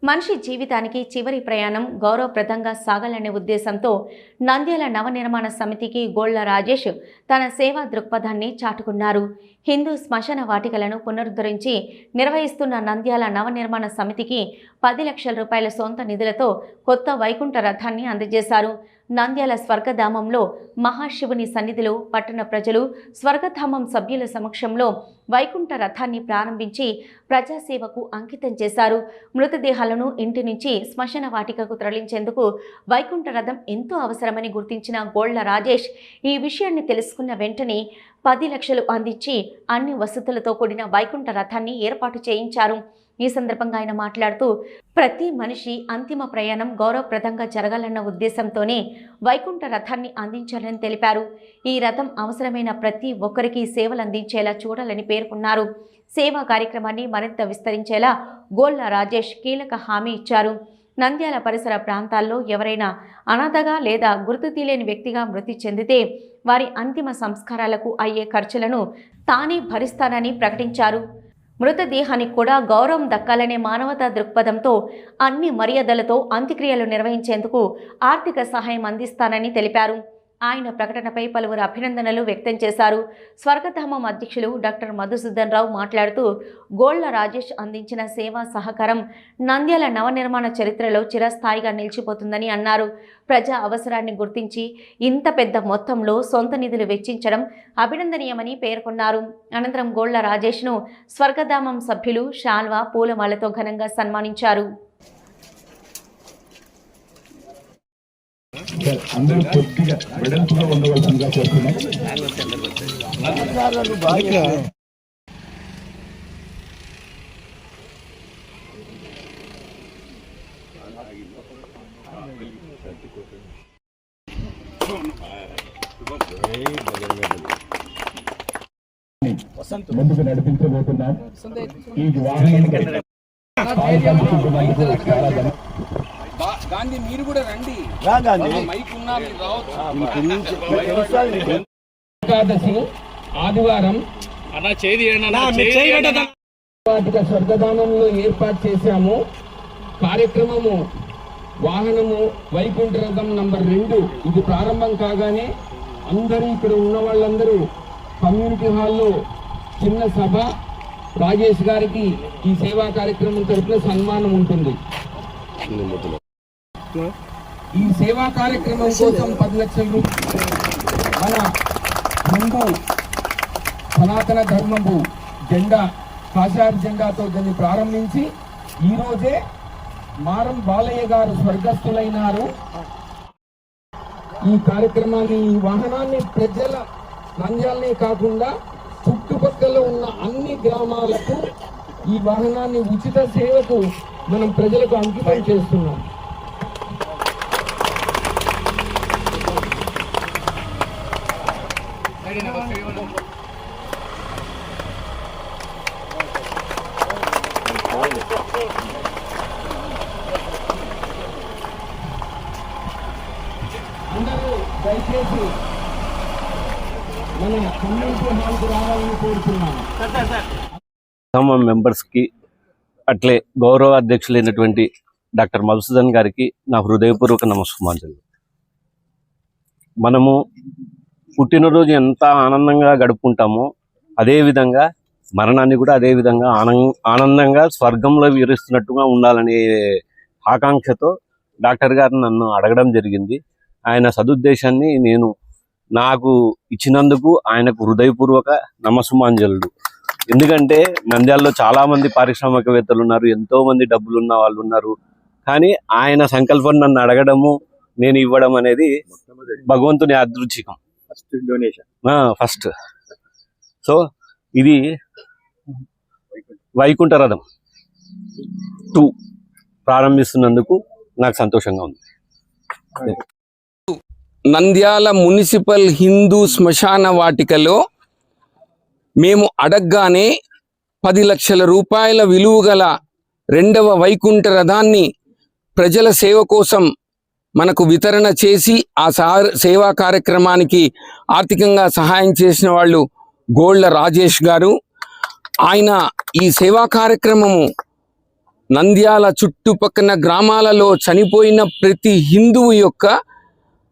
మనిషి జీవితానికి చివరి ప్రయాణం గౌరవప్రదంగా సాగాలనే ఉద్దేశంతో నంద్యాల నవనిర్మాణ సమితికి గోళ్ల రాజేష్ తన సేవా దృక్పథాన్ని చాటుకున్నారు. హిందూ శ్మశాన వాటికలను పునరుద్ధరించి నిర్వహిస్తున్న నంద్యాల నవనిర్మాణ సమితికి 10 లక్షల రూపాయల సొంత నిధులతో కొత్త వైకుంఠ రథాన్ని అందజేశారు. నంద్యాల స్వర్గధామంలో మహాశివుని సన్నిధిలో పట్టణ ప్రజలు స్వర్గధామం సభ్యుల సమక్షంలో వైకుంఠ రథాన్ని ప్రారంభించి ప్రజాసేవకు అంకితం చేశారు. మృతదేహాలను ఇంటి నుంచి శ్మశాన వాటికకు తరలించేందుకు వైకుంఠ రథం ఎంతో అవసరమని గుర్తించిన గోళ్ల రాజేష్ ఈ విషయాన్ని తెలుసుకున్న వెంటనే 10 లక్షలు అందించి అన్ని వసతులతో కూడిన వైకుంఠ రథాన్ని ఏర్పాటు చేయించారు. ఈ సందర్భంగా ఆయన మాట్లాడుతూ ప్రతి మనిషి అంతిమ ప్రయాణం గౌరవప్రదంగా జరగాలన్న ఉద్దేశంతోనే వైకుంఠ రథాన్ని అందించాలని తెలిపారు. ఈ రథం అవసరమైన ప్రతి ఒక్కరికి సేవలు అందించేలా చూడాలని పేర్కొన్నారు. సేవా కార్యక్రమాన్ని మరింత విస్తరించేలా గోళ్ల రాజేష్ కీలక హామీ ఇచ్చారు. నంద్యాల పరిసర ప్రాంతాల్లో ఎవరైనా అనాథగా లేదా గుర్తు తెలియని వ్యక్తిగా మృతి చెందితే వారి అంతిమ సంస్కారాలకు అయ్యే ఖర్చులను తానే భరిస్తానని ప్రకటించారు. మృతదేహానికి కూడా గౌరవం దక్కాలనే మానవతా దృక్పథంతో అన్ని మర్యాదలతో అంత్యక్రియలు నిర్వహించేందుకు ఆర్థిక సహాయం అందిస్తానని తెలిపారు. ఆయన ప్రకటనపై పలువురు అభినందనలు వ్యక్తం చేశారు. స్వర్గధామం అధ్యక్షులు డాక్టర్ మధుసూదన్ రావు మాట్లాడుతూ గోళ్ల రాజేష్ అందించిన సేవా సహకారం నంద్యాల నవనిర్మాణ చరిత్రలో చిరస్థాయిగా నిలిచిపోతుందని అన్నారు. ప్రజా అవసరాన్ని గుర్తించి ఇంత పెద్ద మొత్తంలో సొంత నిధులు వెచ్చించడం అభినందనీయమని పేర్కొన్నారు. అనంతరం గోళ్ల రాజేష్ను స్వర్గధామం సభ్యులు శాల్వా పూలమాలతో ఘనంగా సన్మానించారు. అందరూ కొద్దిగా వెడల్పుగా ఉండవలసిందిగా కోరుతున్నాం. ముందుకు నడిపించబోతున్నాం. ఈ వాహనం గాంధీ మీరు కూడా రండి. ఏకాదశి ఆదివారం స్వర్గధామంలో ఏర్పాటు చేశాము. కార్యక్రమము వాహనము వైకుంఠ రథం నంబర్ 2 ఇది ప్రారంభం కాగానే అందరూ ఇక్కడ ఉన్న వాళ్ళందరూ కమ్యూనిటీ హాల్లో చిన్న సభ, రాజేష్ గారికి ఈ సేవా కార్యక్రమం తరఫున సన్మానం ఉంటుంది. ఈ సేవా కార్యక్రమం కోసం 10 లక్షల రూపాయలు మన హిందూ సనాతన ధర్మము జెండా కాషాయ జెండాతో దాన్ని ప్రారంభించి ఈరోజే మారం బాలయ్య గారు స్వర్గస్థులైనారు. ఈ కార్యక్రమాన్ని ఈ వాహనాన్ని ప్రజల నంద్యాలనే కాకుండా చుట్టుపక్కల ఉన్న అన్ని గ్రామాలకు ఈ వాహనాన్ని ఉచిత సేవకు మనం ప్రజలకు అంకితం చేస్తున్నాం. అందరూ దయచేసి మన కమ్యూనిటీ హాల్కు రావాలని కోరుతున్నాను. మెంబర్స్ కి అట్లే గౌరవ అధ్యక్షులైనటువంటి డాక్టర్ మధుసూదన్ గారికి నా హృదయపూర్వక నమస్కారాలు. మనము పుట్టినరోజు ఎంత ఆనందంగా గడుపుకుంటామో అదేవిధంగా మరణాన్ని కూడా అదేవిధంగా ఆనందంగా స్వర్గంలో వీరిస్తున్నట్టుగా ఉండాలనే ఆకాంక్షతో డాక్టర్ గారు నన్ను అడగడం జరిగింది. ఆయన సదుద్దేశాన్ని నేను నాకు ఇచ్చినందుకు ఆయనకు హృదయపూర్వక నమస్సుమాంజలు. ఎందుకంటే నంద్యాలలో చాలా మంది పారిశ్రామికవేత్తలు ఉన్నారు, ఎంతో మంది డబ్బులున్న వాళ్ళు ఉన్నారు. కానీ ఆయన సంకల్పం నన్ను అడగడము, నేను ఇవ్వడం అనేది భగవంతుని అదృచ్ఛికం. ఫస్ట్ సో ఇది వైకుంఠ రథం 2 ప్రారంభిస్తున్నందుకు నాకు సంతోషంగా ఉంది. నంద్యాల మున్సిపల్ హిందూ శ్మశాన వాటికలో మేము అడగగానే 10 లక్షల రూపాయల విలువ గల 2వ వైకుంఠ రథాన్ని ప్రజల సేవ కోసం మనకు వితరణ చేసి ఆ సేవా కార్యక్రమానికి ఆర్థికంగా సహాయం చేసిన వాళ్ళు గోళ్ల రాజేష్ గారు. ఆయన ఈ సేవా కార్యక్రమము నంద్యాల చుట్టుపక్కల గ్రామాలలో చనిపోయిన ప్రతి హిందువు యొక్క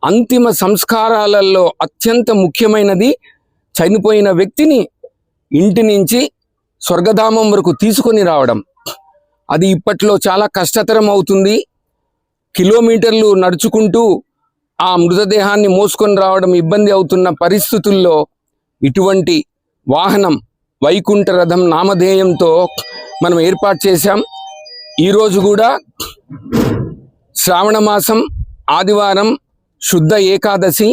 అంతిమ సంస్కారాలలో అత్యంత ముఖ్యమైనది చనిపోయిన వ్యక్తిని ఇంటి నుంచి స్వర్గధామం వరకు తీసుకొని రావడం. అది ఇప్పట్లో చాలా కష్టతరం అవుతుంది. కిలోమీటర్లు నడుచుకుంటూ ఆ మృతదేహాన్ని మోసుకొని రావడం ఇబ్బంది అవుతున్న పరిస్థితుల్లో ఇటువంటి వాహనం వైకుంఠ రథం నామధేయంతో మనం ఏర్పాటు చేశాం. ఈరోజు కూడా శ్రావణ మాసం ఆదివారం శుద్ధ ఏకాదశి,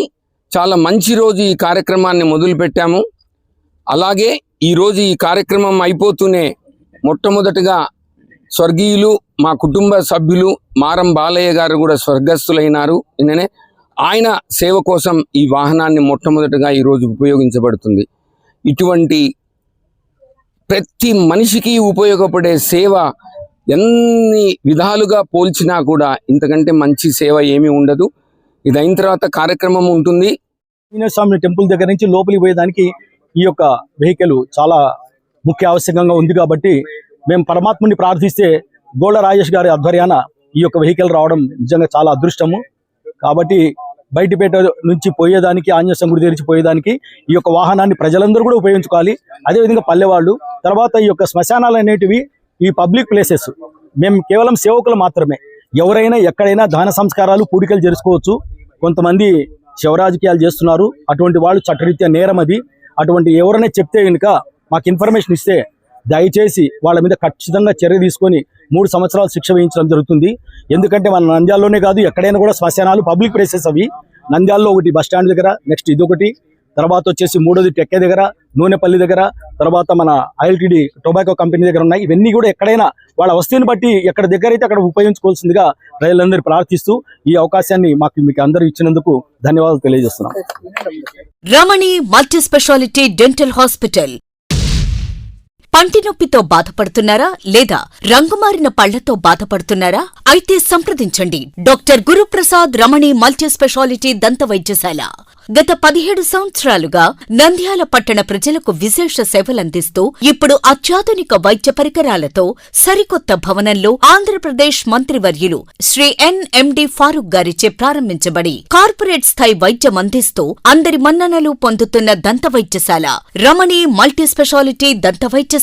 చాలా మంచి రోజు ఈ కార్యక్రమాన్ని మొదలుపెట్టాము. అలాగే ఈరోజు ఈ కార్యక్రమం అయిపోతూనే మొట్టమొదటిగా స్వర్గీయులు మా కుటుంబ సభ్యులు మారం బాలయ్య గారు కూడా స్వర్గస్థులైనారు. నిన్ననే ఆయన సేవ కోసం ఈ వాహనాన్ని మొట్టమొదటిగా ఈరోజు ఉపయోగించబడుతుంది. ఇటువంటి ప్రతి మనిషికి ఉపయోగపడే సేవ ఎన్ని విధాలుగా పోల్చినా కూడా ఇంతకంటే మంచి సేవ ఏమీ ఉండదు. ఇది అయిన తర్వాత కార్యక్రమం ఉంటుంది. స్వామి టెంపుల్ దగ్గర నుంచి లోపలికి పోయేదానికి ఈ యొక్క వెహికల్ చాలా ముఖ్య ఆవశ్యకంగా ఉంది. కాబట్టి మేము పరమాత్ముని ప్రార్థిస్తే గోళ్ళ రాజేష్ గారి ఆధ్వర్యాన ఈ యొక్క వెహికల్ రావడం నిజంగా చాలా అదృష్టము. కాబట్టి బయటిపేట నుంచి పోయేదానికి, ఆంజనేయ గుడి తెరిచి పోయేదానికి ఈ యొక్క వాహనాన్ని ప్రజలందరూ కూడా ఉపయోగించుకోవాలి. అదేవిధంగా పల్లెవాళ్ళు, తర్వాత ఈ యొక్క శ్మశానాలు అనేటివి ఈ పబ్లిక్ ప్లేసెస్. మేము కేవలం సేవకులు మాత్రమే. ఎవరైనా ఎక్కడైనా దహన సంస్కారాలు, పూడికలు జరుపుకోవచ్చు. కొంతమంది శివరాజకీయాలు చేస్తున్నారు. అటువంటి వాళ్ళు చట్టరీత్యా నేరం అది. అటువంటి ఎవరైనా చెప్తే కనుక మాకు ఇన్ఫర్మేషన్ ఇస్తే దయచేసి వాళ్ళ మీద ఖచ్చితంగా చర్య తీసుకొని 3 సంవత్సరాలు శిక్ష వేయించడం జరుగుతుంది. ఎందుకంటే మన నంద్యాలలోనే కాదు, ఎక్కడైనా కూడా శ్మశానాలు పబ్లిక్ ప్లేసెస్ అవి. నంద్యాలలో ఒకటి బస్ స్టాండ్ దగ్గర, నెక్స్ట్ ఇదొకటి, తర్వాత వచ్చేసి 3వది టెక్కే దగ్గర, నూనెపల్లి దగ్గర, తర్వాత మన ఐఎల్టీడీ టొబాకో కంపెనీ దగ్గర ఉన్నాయి. ఇవన్నీ కూడా ఎక్కడైనా వాళ్ళ వస్తువుని బట్టి ఎక్కడ దగ్గర అయితే అక్కడ ఉపయోగించుకోవాల్సిందిగా ప్రజలందరూ ప్రార్థిస్తూ ఈ అవకాశాన్ని మీకు అందరూ ఇచ్చినందుకు ధన్యవాదాలు తెలియజేస్తున్నాం. రమణి మల్టీ స్పెషాలిటీ డెంటల్ హాస్పిటల్. పంటి నొప్పితో బాధపడుతున్నారా లేదా రంగుమారిన పళ్లతో బాధపడుతున్నారా? అయితే సంప్రదించండి డాక్టర్ గురుప్రసాద్ రమణి మల్టీ స్పెషాలిటీ దంత వైద్యశాల. గత 17 సంవత్సరాలుగా నంద్యాల పట్టణ ప్రజలకు విశేష సేవలందిస్తూ ఇప్పుడు అత్యాధునిక వైద్య పరికరాలతో సరికొత్త భవనంలో ఆంధ్రప్రదేశ్ మంత్రివర్యులు శ్రీ ఎన్ఎండి ఫారూక్ గారిచే ప్రారంభించబడి కార్పొరేట్ స్థాయి వైద్యం అందిస్తూ అందరి మన్ననలు పొందుతున్న దంత వైద్యశాల రమణి మల్టీ స్పెషాలిటీ దంత వైద్యశాల.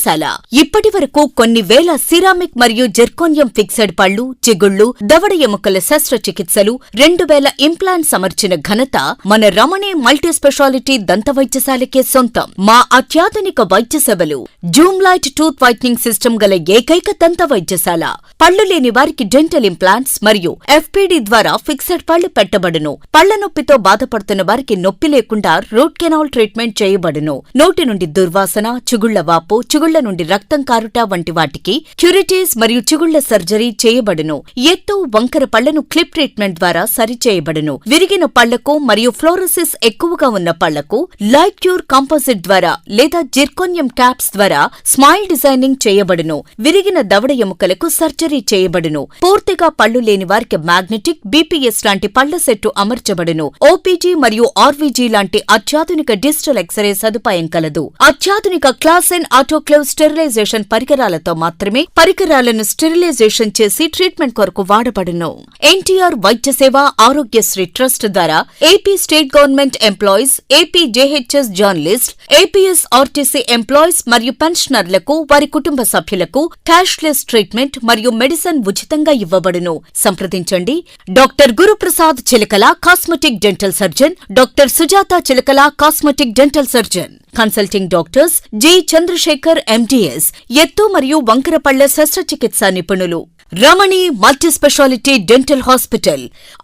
ఇప్పటి వరకు కొన్ని వేల సిరామిక్ మరియు జెర్కోనియం ఫిక్సెడ్ పళ్లు, చిగుళ్లు, దవడ ఎముకల శస్త్రచికిత్సలు, 2000 ఇంప్లాంట్స్ అమర్చిన ఘనత మన రమణి మల్టీ స్పెషాలిటీ దంత వైద్యశాలకే సొంతం. మా అత్యాధునిక వైద్య సేవలు Zoom light tooth whitening system గల ఏకైక దంత వైద్యశాల. పళ్లు లేని వారికి డెంటల్ ఇంప్లాంట్స్ మరియు ఎఫ్పిడి ద్వారా ఫిక్సెడ్ పళ్లు పెట్టబడును. పళ్ల నొప్పితో బాధపడుతున్న వారికి నొప్పి లేకుండా రూట్ కెనాల్ ట్రీట్మెంట్ చేయబడును. నోటి నుండి దుర్వాసన, చిగుళ్ల వాపు, చిగుళ్ల నుండి రక్తం కారుట వంటి వాటికి క్యూరిటీస్ మరియు చిగుళ్ల సర్జరీ చేయబడును. ఎత్తు, వంకర పళ్లను క్లిప్ ట్రీట్మెంట్ ద్వారా సరిచేయబడును. విరిగిన పళ్లకు మరియు ఫ్లోరోసిస్ ఎక్కువగా ఉన్న పళ్లకు లైట్ క్యూర్ కాంపోజిట్ ద్వారా లేదా జిర్కోనియం క్యాప్స్ ద్వారా స్మైల్ డిజైనింగ్ చేయబడును. విరిగిన దవడ ఎముకలకు సర్జరీ చేయబడును. పూర్తిగా పళ్లు లేని వారికి మ్యాగ్నెటిక్, బీపీఎస్ లాంటి పళ్ల సెట్టు అమర్చబడును. ఓపీజీ మరియు ఆర్వీజీ లాంటి అత్యాధునిక డిజిటల్ ఎక్స్రే సదుపాయం కలదు. అత్యాధునిక క్లాస్ ఎన్ ఆటోక్లేవ్ స్టెరిలైజేషన్ పరికరాలతో మాత్రమే పరికరాలను స్టెరిలైజేషన్ చేసి ట్రీట్మెంట్ కొరకు వాడబడును. ఎన్టీఆర్ వైద్య సేవ ఆరోగ్యశ్రీ ట్రస్ట్ ద్వారా AP state government employees, AP JHS journalist, APS RTC employees మరియు పెన్షనర్లకు వారి కుటుంబ సభ్యులకు క్యాష్లెస్ ట్రీట్మెంట్ మరియు మెడిసిన్ ఉచితంగా ఇవ్వబడును. సంప్రదించండి doctor Guruprasad Chilakala cosmetic dental surgeon, doctor Sujatha Chilakala cosmetic dental surgeon. Consulting doctors G Chandrashekar MDS, ఎత్తు మరియు వంకర పళ్ల శస్త్రచికిత్సా నిపుణులు. Ramani multi speciality dental hospital,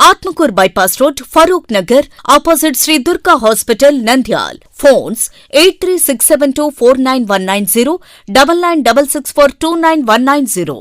Atmakur bypass road, Farooq Nagar, opposite Sri Durga hospital, Nandyal. Phones 8367249190, 9966429190.